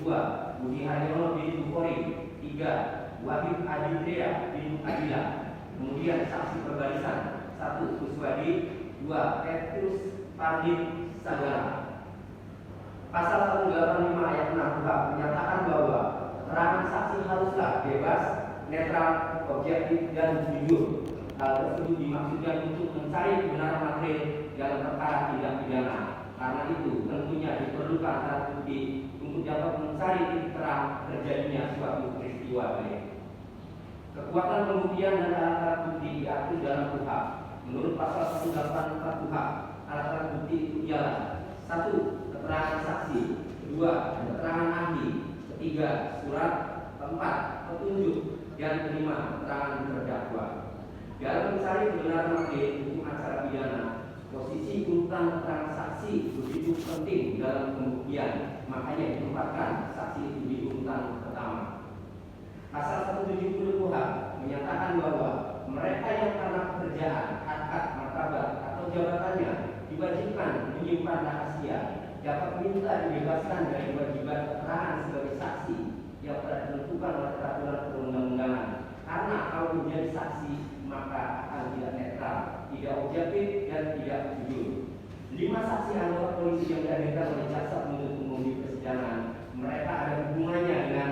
2. Budi Haryono bin Bukhari. 3. Wahid Aditya bin Adila. Kemudian saksi perbarisan 1. Kuswadi. 2. Petrus Pardin Sagara. Pasal 185 ayat 6 KUHP menyatakan bahwa keterangan saksi haruslah bebas, netral, objektif, dan jujur. Hal tersebut dimaksudkan untuk mencari kebenaran material dalam perkara tindak pidana. Karena itu tentunya diperlukan alat bukti untuk dapat mencari titik terang terjadinya suatu peristiwa baik. Kekuatan pembuktian dan alat bukti diatur dalam KUHP. Menurut pasal 184 KUHP, alat bukti itu ialah 1. Keterangan saksi. 2. Keterangan ahli. 3. Surat. 4. Petunjuk. Dan 5. Keterangan terdakwa. Dalam mencari kebenaran material hukum acara pidana, posisi urutan keterangan saksi begitu penting dalam pembuktian, makanya ditempatkan saksi itu di urutan pertama. Pasal 170 KUHP menyatakan bahwa mereka yang karena pekerjaan, harkat, martabat, atau jabatannya diwajibkan menyimpan rahasia dapat minta dibebaskan dari kewajiban keterangan sebagai saksi yang telah ditentukan oleh peraturan perundang-undangan. Karena kalau menjadi saksi maka akan tidak netral, tidak objektif, dan tidak jujur. 5 saksi anggota polisi yang dihadirkan oleh jaksa penuntut umum di persidangan, mereka ada hubungannya dengan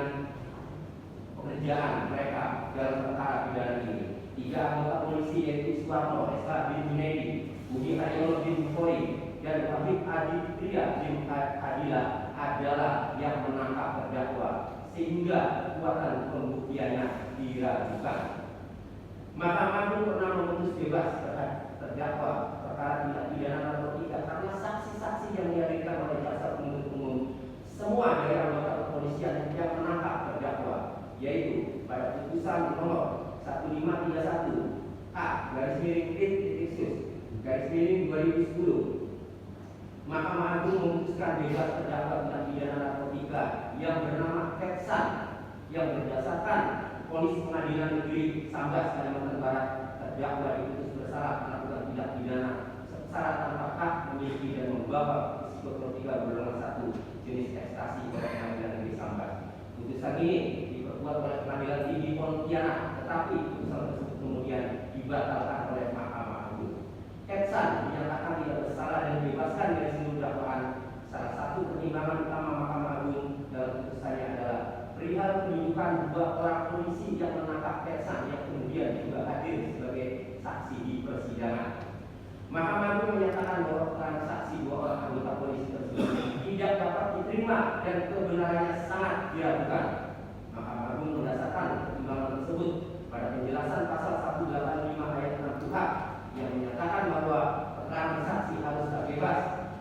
pekerjaan mereka dalam perkara pidana ini. 3 anggota polisi yaitu Suwarno SH bin Junaidi, Budi Haryono bin Bukhari, dan Wahid Aditya bin Adila adalah yang menangkap terdakwa, sehingga kekuatan pembuktiannya diragukan. Mahkamah Agung pernah memutus bebas terdakwa perkara tindak pidana narkotika karena saksi-saksi yang dihadirkan oleh jaksa penuntut umum semua dari anggota kepolisian yang menangkap terdakwa, yaitu pada putusan nomor 1531 A/2010 Mahkamah Agung memutuskan bebas terdakwa tindak pidana narkotika yang bernama Ketsan yang berdasarkan vonis Pengadilan Negeri Sambas Kalimantan Barat, terdakwa diputus bersalah melakukan tindak pidana secara tanpa hak memiliki dan membawa psikotropika golongan 1 jenis ekstasi oleh Pengadilan Negeri Sambas. Putusan ini diperkuat oleh Pengadilan Tinggi Pontianak, tetapi putusan tersebut kemudian dibatalkan oleh Mahkamah Agung. Ketsan dinyatakan tidak bersalah dan dibebaskan dari seluruh dakwaan. Salah satu pertimbangan utama Mahkamah Agung dalam putusannya adalah perihal penunjukan 2 orang polisi yang menangkap Ketsan yang kemudian juga hadir sebagai saksi di persidangan. Mahkamah Agung menyatakan bahwa keterangan saksi 2 orang anggota polisi tersebut tidak dapat diterima dan kebenarannya sangat diragukan. Mahkamah Agung mendasarkan pertimbangan tersebut pada penjelasan pasal 185 ayat 6 KUHP yang menyatakan bahwa keterangan saksi harus bebas,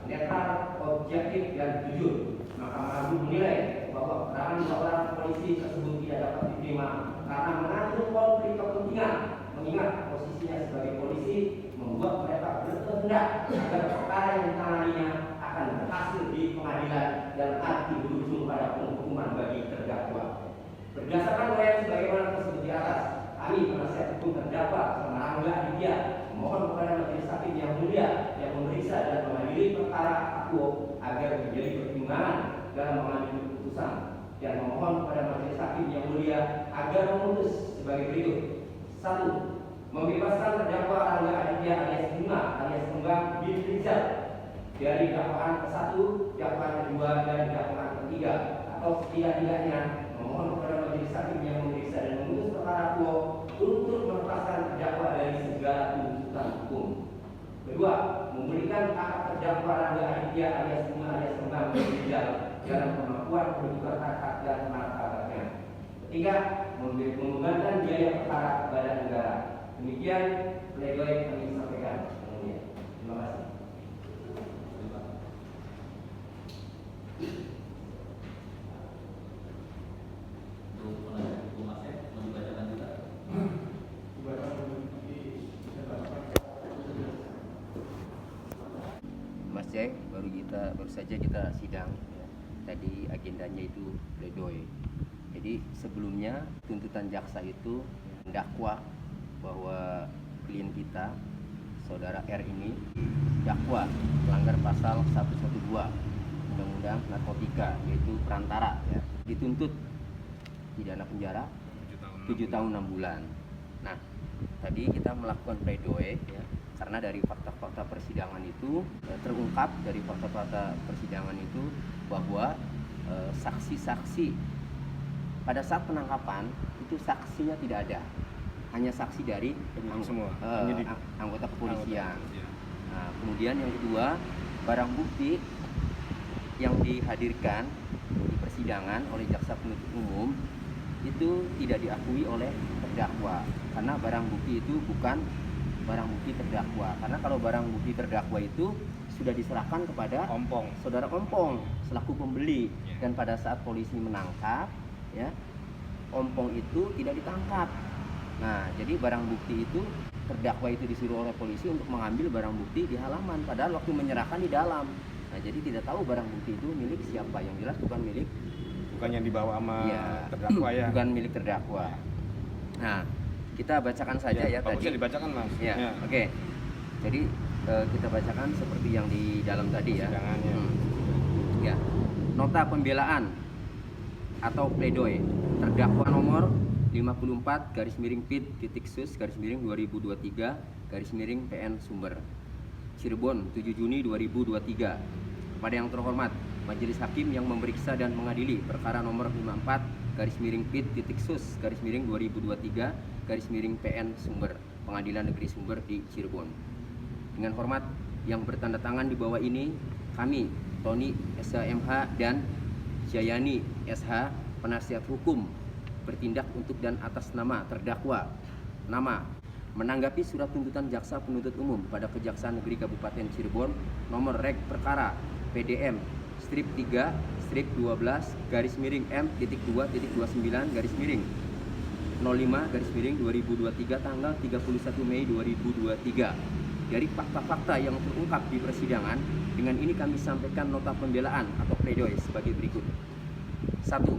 netral, objektif, dan jujur. Mahkamah Agung menilai bahwa keterangan 2 orang polisi tersebut tidak dapat diterima karena mengandung konflik kepentingan, mengingat posisinya sebagai polisi membuat mereka berkehendak agar perkara yang ditanganinya akan berhasil di pengadilan dan arti berujung pada penghukuman bagi terdakwa. Berdasarkan uraian sebagaimana tersebut di atas, kami penasihat hukum terdakwa Sama Angga Aditya mohon kepada majelis hakim yang mulia yang memeriksa dan mengadili perkara akuo agar menjadi pertimbangan dalam mengambil keputusan, dan memohon kepada majelis hakim yang mulia agar memutus sebagai berikut. 1. Membebaskan terdakwa Angga Aditya alias Bunga alias Kembang bin Rizal dari dakwaan ke-1, dakwaan ke-2, dan dakwaan ke-3, atau setidak-tidaknya memohon kepada majelis hakim yang memeriksa dan memutus perkara akuo untuk melepaskan terdakwa dari segala tuntutan hukum. Kedua, memberikan hak terdakwa Angga Aditya alias Bunga alias Kembang bin Rizal dalam kemampuan menunjukkan hak dan martabatnya. Ketiga, membebankan biaya perkara kepada negara. Demikian pledoi kami sampaikan. Terima kasih. Mas Jack, baru saja kita sidang ya. Tadi agendanya itu pledoi. Jadi sebelumnya tuntutan jaksa itu mendakwa bahwa klien kita saudara R ini dakwa melanggar pasal 112 Undang-Undang Narkotika, yaitu perantara, ya. Dituntut pidana penjara 7 tahun 6 bulan. Nah, tadi kita melakukan pledoi, ya, karena dari fakta-fakta persidangan itu terungkap dari fakta-fakta persidangan itu bahwa saksi-saksi pada saat penangkapan itu saksinya tidak ada, hanya saksi dari anggota kepolisian. Nah, kemudian yang kedua, barang bukti yang dihadirkan di persidangan oleh jaksa penuntut umum itu tidak diakui oleh terdakwa, karena barang bukti itu bukan barang bukti terdakwa. Karena kalau barang bukti terdakwa itu sudah diserahkan kepada saudara Ompong selaku pembeli, dan pada saat polisi menangkap, ya, Ompong itu tidak ditangkap. Nah, jadi barang bukti itu terdakwa itu disuruh oleh polisi untuk mengambil barang bukti di halaman, padahal waktu menyerahkan di dalam. Nah, jadi tidak tahu barang bukti itu milik siapa. Yang jelas bukan yang dibawa sama ya, terdakwa, ya. Bukan milik terdakwa. Nah, kita bacakan saja, ya tadi. Dibacakan, Mas. Ya. Oke. Jadi kita bacakan seperti yang di dalam tadi, ya. Ya. Nota pembelaan atau pledoi terdakwa nomor 54 /PIT_SUS_2023 PN Sumber Cirebon 7 Juni 2023. Kepada yang terhormat Majelis Hakim yang memeriksa dan mengadili perkara nomor 54 /PIT_SUS_2023 PN Sumber Pengadilan Negeri Sumber di Cirebon. Dengan hormat yang bertanda tangan di bawah ini, kami Tony SHMH dan Jayani SH, penasihat hukum, bertindak untuk dan atas nama terdakwa menanggapi surat tuntutan jaksa penuntut umum pada Kejaksaan Negeri Kabupaten Cirebon nomor reg perkara PDM strip 3 strip 12/M.2.29/05/2023 tanggal 31 Mei 2023. Dari fakta-fakta yang terungkap di persidangan, dengan ini kami sampaikan nota pembelaan atau pledoi sebagai berikut. 1.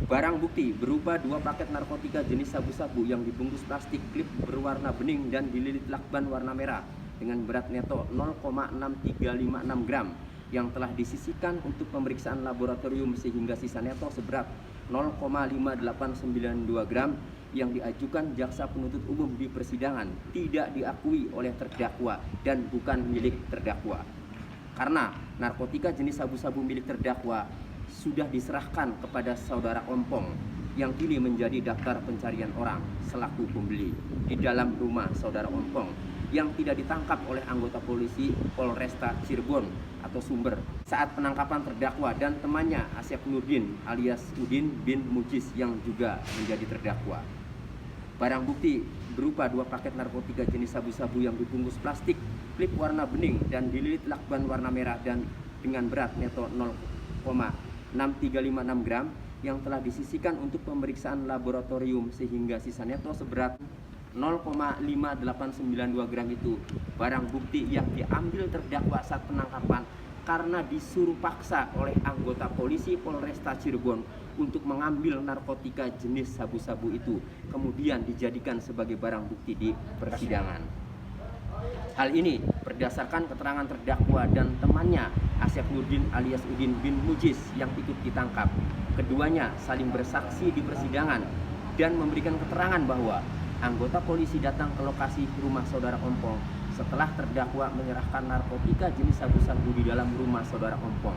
Barang bukti berupa 2 paket narkotika jenis sabu-sabu yang dibungkus plastik klip berwarna bening dan dililit lakban warna merah dengan berat neto 0,6356 gram yang telah disisihkan untuk pemeriksaan laboratorium sehingga sisa neto seberat 0,5892 gram yang diajukan jaksa penuntut umum di persidangan tidak diakui oleh terdakwa dan bukan milik terdakwa. Karena narkotika jenis sabu-sabu milik terdakwa sudah diserahkan kepada saudara Ompong yang kini menjadi daftar pencarian orang selaku pembeli di dalam rumah saudara Ompong yang tidak ditangkap oleh anggota polisi Polresta Cirebon atau Sumber saat penangkapan terdakwa dan temannya Asyaf Nurdin alias Udin bin Mujis yang juga menjadi terdakwa. Barang bukti berupa 2 paket narkotika jenis sabu-sabu yang dibungkus plastik klip warna bening dan dililit lakban warna merah dan dengan berat neto 0,6356 gram yang telah disisihkan untuk pemeriksaan laboratorium sehingga sisa neto seberat 0,5892 gram itu barang bukti yang diambil terdakwa saat penangkapan karena disuruh paksa oleh anggota polisi Polresta Cirebon untuk mengambil narkotika jenis sabu-sabu itu kemudian dijadikan sebagai barang bukti di persidangan. Hal ini berdasarkan keterangan terdakwa dan temannya Asyaf Nurdin alias Udin bin Mujis yang ikut ditangkap. Keduanya saling bersaksi di persidangan dan memberikan keterangan bahwa anggota polisi datang ke lokasi rumah saudara Ompong setelah terdakwa menyerahkan narkotika jenis sabu-sabu di dalam rumah saudara Ompong.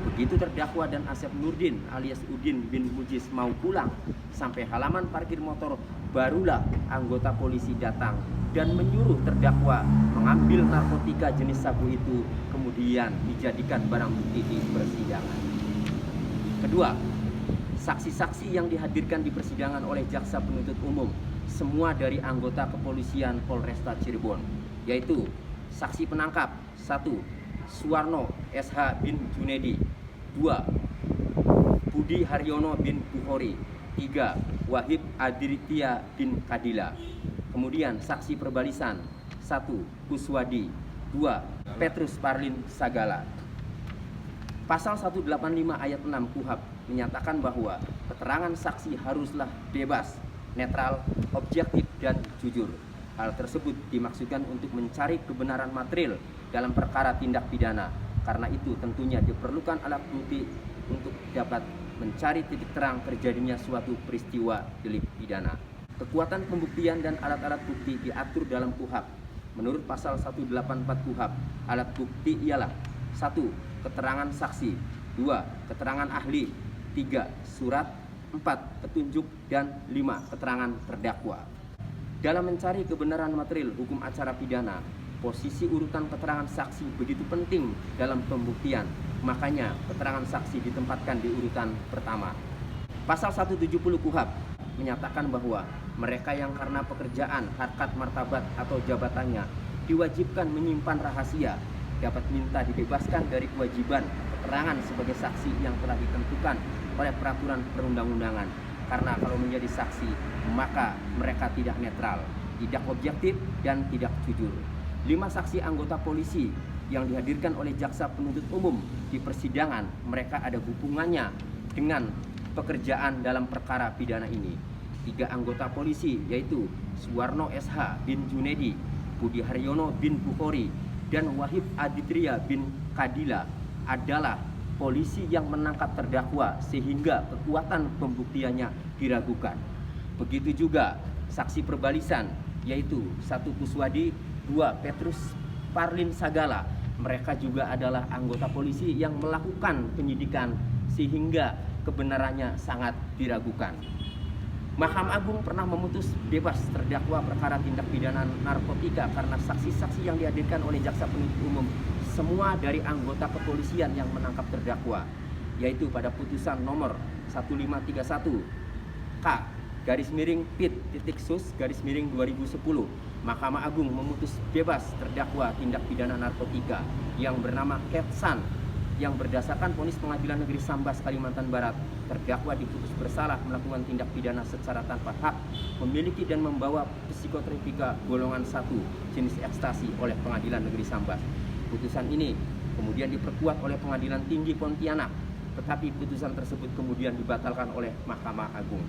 Begitu terdakwa dan Asyaf Nurdin alias Udin bin Mujis mau pulang sampai halaman parkir motor, barulah anggota polisi datang dan menyuruh terdakwa mengambil narkotika jenis sabu itu kemudian dijadikan barang bukti di persidangan. Kedua, saksi-saksi yang dihadirkan di persidangan oleh jaksa penuntut umum semua dari anggota kepolisian Polresta Cirebon, yaitu saksi penangkap 1. Suwarno SH bin Junedi, 2. Budi Haryono bin Bukhori, 3. Wahib Aditya bin Kadila. Kemudian saksi perbalisan 1. Kuswadi, 2. Petrus Parlin Sagala. Pasal 185 ayat 6 KUHP menyatakan bahwa keterangan saksi haruslah bebas, netral, objektif, dan jujur. Hal tersebut dimaksudkan untuk mencari kebenaran material dalam perkara tindak pidana Karena itu tentunya diperlukan alat bukti untuk dapat mencari titik terang terjadinya suatu peristiwa delik pidana. Kekuatan pembuktian dan alat-alat bukti diatur dalam KUHP. Menurut pasal 184 KUHP, alat bukti ialah 1. Keterangan saksi, 2. Keterangan ahli, 3. Surat, 4. Petunjuk, dan 5. Keterangan terdakwa. Dalam mencari kebenaran material hukum acara pidana, posisi urutan keterangan saksi begitu penting dalam pembuktian. Makanya keterangan saksi ditempatkan di urutan pertama. Pasal 170 KUHP menyatakan bahwa mereka yang karena pekerjaan, harkat martabat atau jabatannya diwajibkan menyimpan rahasia dapat minta dibebaskan dari kewajiban keterangan sebagai saksi yang telah ditentukan oleh peraturan perundang-undangan. Karena kalau menjadi saksi, maka mereka tidak netral, tidak objektif, dan tidak jujur. 5 saksi anggota polisi yang dihadirkan oleh jaksa penuntut umum di persidangan, mereka ada hubungannya dengan pekerjaan dalam perkara pidana ini. 3 anggota polisi yaitu Suwarno SH bin Junedi, Budi Haryono bin Bukhori, dan Wahib Aditria bin Kadila adalah polisi yang menangkap terdakwa sehingga kekuatan pembuktiannya diragukan. Begitu juga saksi perbalisan yaitu 1 Kuswadi, 2 Petrus Parlin Sagala. Mereka juga adalah anggota polisi yang melakukan penyidikan sehingga kebenarannya sangat diragukan. Mahkamah Agung pernah memutus bebas terdakwa perkara tindak pidana narkotika karena saksi-saksi yang dihadirkan oleh jaksa penuntut umum semua dari anggota kepolisian yang menangkap terdakwa, yaitu pada putusan nomor 1531 K/PIT.SUS/2010. Mahkamah Agung memutus bebas terdakwa tindak pidana narkotika yang bernama Ketsan yang berdasarkan vonis Pengadilan Negeri Sambas, Kalimantan Barat. Terdakwa diputus bersalah melakukan tindak pidana secara tanpa hak, memiliki dan membawa psikotropika golongan 1 jenis ekstasi oleh Pengadilan Negeri Sambas. Putusan ini kemudian diperkuat oleh Pengadilan Tinggi Pontianak, tetapi putusan tersebut kemudian dibatalkan oleh Mahkamah Agung.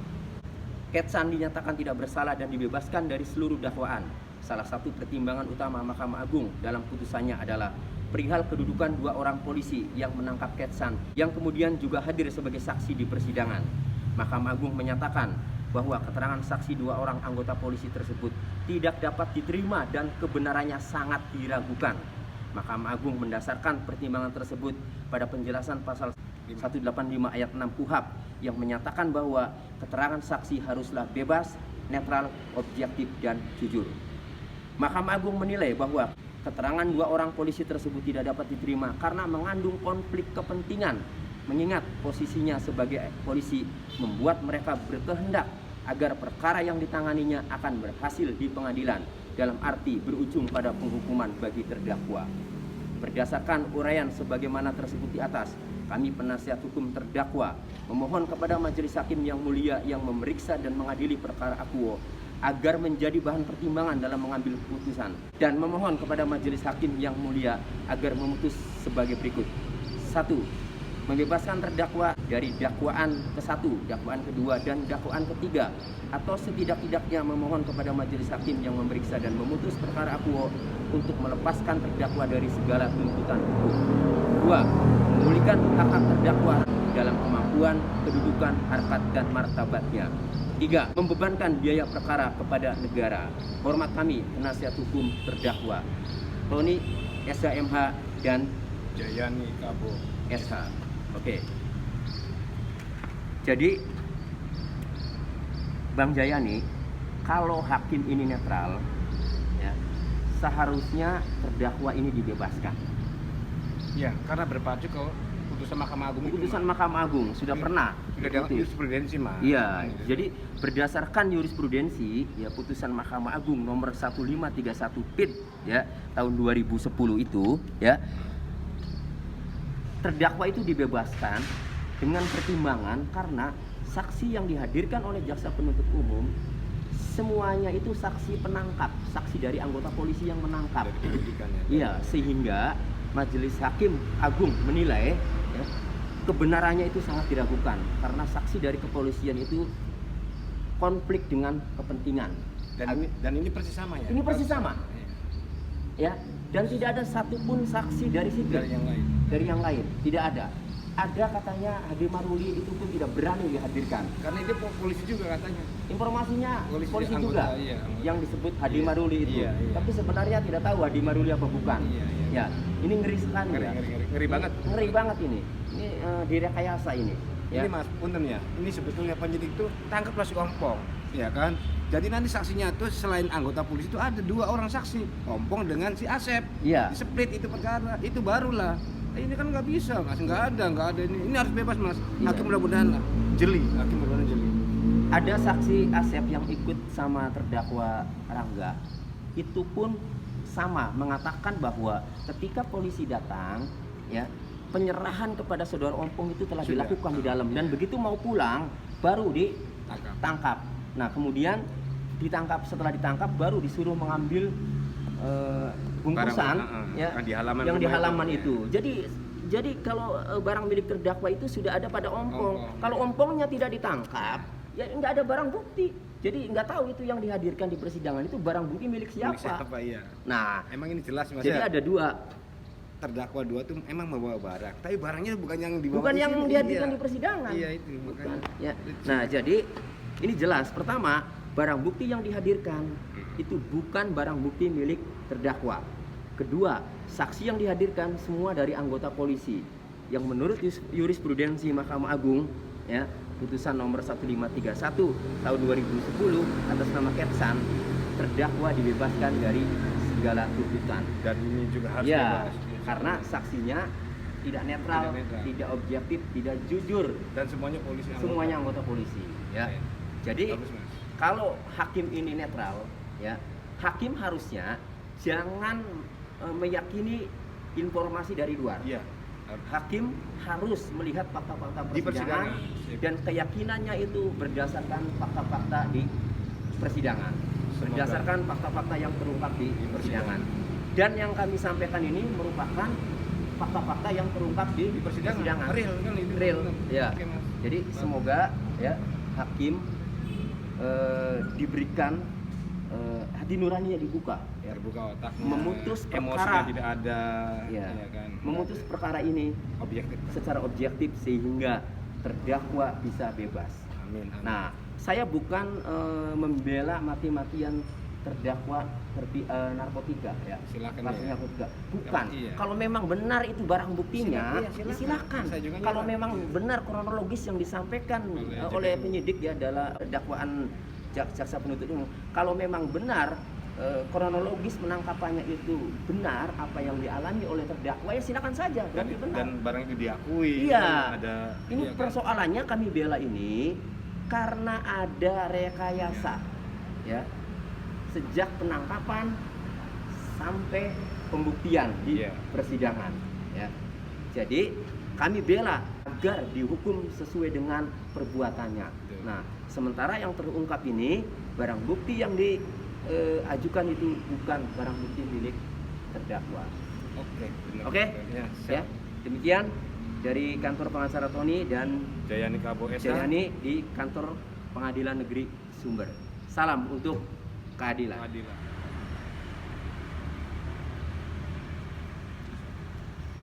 Ketsan dinyatakan tidak bersalah dan dibebaskan dari seluruh dakwaan. Salah satu pertimbangan utama Mahkamah Agung dalam putusannya adalah perihal kedudukan 2 orang polisi yang menangkap Ketsan yang kemudian juga hadir sebagai saksi di persidangan. Mahkamah Agung menyatakan bahwa keterangan saksi 2 orang anggota polisi tersebut tidak dapat diterima dan kebenarannya sangat diragukan. Mahkamah Agung mendasarkan pertimbangan tersebut pada penjelasan pasal 185 ayat 6 KUHP yang menyatakan bahwa keterangan saksi haruslah bebas, netral, objektif, dan jujur. Mahkamah Agung menilai bahwa keterangan 2 orang polisi tersebut tidak dapat diterima karena mengandung konflik kepentingan, mengingat posisinya sebagai polisi membuat mereka berkehendak agar perkara yang ditanganinya akan berhasil di pengadilan, dalam arti berujung pada penghukuman bagi terdakwa. Berdasarkan uraian sebagaimana tersebut di atas, kami penasihat hukum terdakwa memohon kepada majelis hakim yang mulia yang memeriksa dan mengadili perkara akuo agar menjadi bahan pertimbangan dalam mengambil keputusan, dan memohon kepada majelis hakim yang mulia agar memutus sebagai berikut. 1. Membebaskan terdakwa dari dakwaan ke-1, dakwaan kedua, dan dakwaan ketiga, atau setidak-tidaknya memohon kepada majelis hakim yang memeriksa dan memutus perkara akuo untuk melepaskan terdakwa dari segala tuntutan hukum. 2. Memulihkan hak terdakwa dalam kemampuan, kedudukan, harkat, dan martabatnya. 3. Membebankan biaya perkara kepada negara. Hormat kami, penasihat hukum terdakwa Tony SHMH dan Jayani Kabo SH. Oke. Jadi Bang Jayani, kalau hakim ini netral, ya, seharusnya terdakwa ini dibebaskan. Ya, karena berpacu ke putusan Mahkamah Agung. Putusan Mahkamah Agung sudah pernah. Sudah ada jurisprudensi, Mas. Iya, jadi berdasarkan jurisprudensi, ya, putusan Mahkamah Agung nomor 1531 PIT ya tahun 2010 itu, ya, terdakwa itu dibebaskan dengan pertimbangan karena saksi yang dihadirkan oleh jaksa penuntut umum semuanya itu saksi penangkap, saksi dari anggota polisi yang menangkap. Iya, sehingga majelis hakim agung menilai, ya, kebenarannya itu sangat diragukan karena saksi dari kepolisian itu konflik dengan kepentingan. Dan ini persis sama ya. Ini persis sama. Ya, Dan tidak ada satupun saksi dari sipil, Dari yang lain. dari yang lain, tidak ada. Ada katanya Hadi Maruli itu pun tidak berani dihadirkan. Karena itu polisi juga katanya. Informasinya Polisi polisi anggota, juga iya, anggota. yang disebut Hadi Iya, Maruli itu. iya, iya. Tapi sebenarnya tidak tahu Hadi Maruli apa bukan. Iya, iya. Ya, ini ngeri sekali Ngeri, ya. ngeri banget. Ngeri banget ini. Ini direkayasa ini. Ya. Ini Mas, punten ya. Ini sebetulnya penyidik tuh tangkaplah si Ompong, ya kan? Jadi nanti saksinya tuh selain anggota polisi itu ada 2 orang saksi, Ompong dengan si Asep. Iya. Di split itu perkara, itu barulah. Nah, ini kan nggak bisa Mas, nggak ada ini. Ini harus bebas Mas. Iya. Hakim mudah-mudahan lah, jeli, hakim mudah-mudahan jeli. Ada saksi Asep yang ikut sama terdakwa Rangga. Itu pun sama mengatakan bahwa ketika polisi datang, ya, penyerahan kepada saudara Ompong itu telah Sudah. dilakukan di dalam dan begitu mau pulang baru ditangkap. Nah, kemudian setelah ditangkap baru disuruh mengambil bungkusan Barang, ya yang di halaman yang di rumah halaman itu. itu. Jadi kalau barang milik terdakwa itu sudah ada pada Ompong. Ompong. Kalau Ompongnya tidak ditangkap, ya nggak ada barang bukti. Jadi nggak tahu itu yang dihadirkan di persidangan itu barang bukti milik Milik siapa. iya. Nah, Emang ini jelas Mas jadi ya. ada 2. Terdakwa 2 tuh emang membawa barang, tapi barangnya bukan yang dibawa. Bukan di yang sini. dihadirkan Iya. di persidangan. Iya itu makanya. Ya. Nah, jadi ini jelas. Pertama, barang bukti yang dihadirkan itu bukan barang bukti milik terdakwa. Kedua, saksi yang dihadirkan semua dari anggota polisi yang menurut jurisprudensi Mahkamah Agung, ya, putusan nomor 1531 tahun 2010 atas nama Ketsan, terdakwa dibebaskan dari segala tuntutan. Dan ini juga harus Ya, bebas. karena saksinya tidak netral, Tidak netral. tidak objektif, tidak jujur. Dan semuanya polisi. Semuanya anggota polisi, ya. Iya. Jadi Bagus, Mas. kalau hakim ini netral, ya, hakim harusnya jangan meyakini informasi dari luar. Iya. Hakim harus melihat fakta-fakta Di persidangan persidangan. dan keyakinannya itu berdasarkan fakta-fakta di persidangan, Semoga. berdasarkan fakta-fakta yang terungkap di persidangan. Dan yang kami sampaikan ini merupakan fakta-fakta yang terungkap di persidangan. Real kan itu. Real, ya. Oke, Mas. Jadi semoga ya hakim diberikan hati nuraninya dibuka, ya. Terbuka otaknya. Memutus emosinya perkara. tidak ada. Ya. Ya kan. Memutus perkara ini Objektif. secara objektif sehingga terdakwa bisa bebas. Amin. Amin. Nah, saya bukan membela mati-matian terdakwa narkotika, ya. Silakan, Kasus ya. narkotika. Bukan. Iya. kalau memang benar itu barang buktinya, Silakan. silakan. Saya juga Kalau nyerah. memang benar kronologis yang disampaikan Oleh oleh JPU. penyidik ya dalam dakwaan jaksa penuntut umum, kalau memang benar kronologis penangkapannya itu benar apa yang dialami oleh terdakwa, ya silakan saja, berarti benar. Dan barang itu diakui. Iya. Ada. Ini iya kan? persoalannya kami bela ini karena ada rekayasa, ya, sejak penangkapan sampai pembuktian di Iya. persidangan, ya. Jadi kami bela agar dihukum sesuai dengan perbuatannya. Betul. Nah, sementara yang terungkap ini barang bukti yang diajukan itu bukan barang bukti milik terdakwa. Oke. benar. Oke? Ya, Ya, siap. demikian dari kantor pengacara Tony dan Jayani Kabo Esa. Jayani di kantor Pengadilan Negeri Sumber. Salam untuk keadilan. Keadilan.